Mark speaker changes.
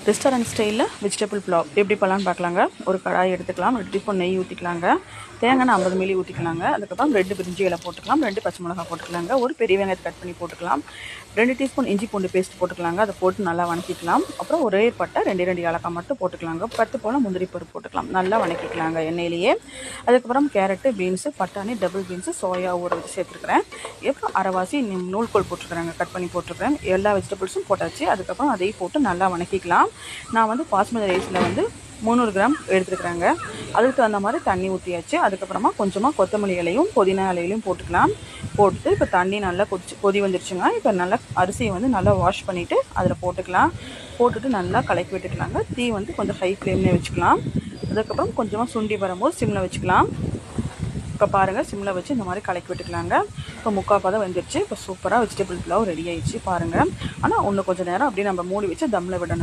Speaker 1: Restaurant ஸ்டைலில் vegetable pulao எப்படி பண்ணலான்னு பார்க்கலாங்க. ஒரு கடாய் எடுத்துக்கலாம், 2 டீஸ்பூன் நெய் ஊற்றிக்கலாங்க, தேங்காய் 50 மில்லி ஊற்றிக்கலாங்க. அதுக்கப்புறம் 2 பிரிஞ்சி இலை போட்டுக்கலாம், 2 பச்சை மிளகாய் போட்டுக்கலாங்க, ஒரு பெரிய வெங்காயத்தை கட் பண்ணி போட்டுக்கலாம், 2 டீஸ்பூன் இஞ்சி பூண்டு பேஸ்ட் போட்டுக்கலாங்க. அதை போட்டு நல்லா வணக்கிக்கலாம். அப்புறம் ஒரே பட்டை 2 ஏலக்காய் மட்டும் போட்டுக்கலாங்க. 10 போல் முந்திரி பருப்பு போட்டுக்கலாம், நல்லா வணக்கிக்கலாங்க எண்ணெயிலேயே. அதுக்கப்புறம் கேரட்டு, பீன்ஸு, பட்டாணி, டபுள் பீன்ஸு, சோயா ஊற வச்சு சேர்த்துருக்குறேன். அப்புறம் அரைவாசி நூல்கோல் போட்டுருக்குறாங்க, கட் பண்ணி போட்டுருக்குறேன். எல்லா வெஜிடபிள்ஸும் போட்டாச்சு. அதுக்கப்புறம் அதையும் போட்டு நல்லா வணக்கிக்கலாம். நான் வந்து பாஸ்மதி ரைஸில் வந்து 300 கிராம் எடுத்துருக்குறாங்க. அதுக்கு தகுந்த மாதிரி தண்ணி ஊற்றியாச்சு. அதுக்கப்புறமா கொஞ்சமாக கொத்தமல்லி இலையும் புதினா இலையிலையும் போட்டுக்கலாம். போட்டு இப்போ தண்ணி நல்லா கொதி வந்துருச்சுங்க. இப்போ நல்லா அரிசியை வந்து நல்லா வாஷ் பண்ணிவிட்டு அதில் போட்டுக்கலாம். போட்டுட்டு நல்லா கலக்கி விட்டுக்கலாங்க. தீ வந்து கொஞ்சம் ஹை ஃப்ளேம்லேயே வச்சுக்கலாம். அதுக்கப்புறம் கொஞ்சமாக சுண்டி வரும்போது சிம்மில் வச்சுக்கலாம். இப்போ பாருங்கள், சிம்மில் வச்சு இந்த மாதிரி கலக்கி விட்டுக்கலாங்க. இப்போ 3/4 பதம் வந்துருச்சு. இப்போ சூப்பராக வெஜிடபிள் புலாவ் ரெடி ஆயிடுச்சு பாருங்கள். ஆனால் இன்னும் கொஞ்சம் நேரம் அப்படியே நம்ம மூடி வச்சு தம்மில் விடணும்.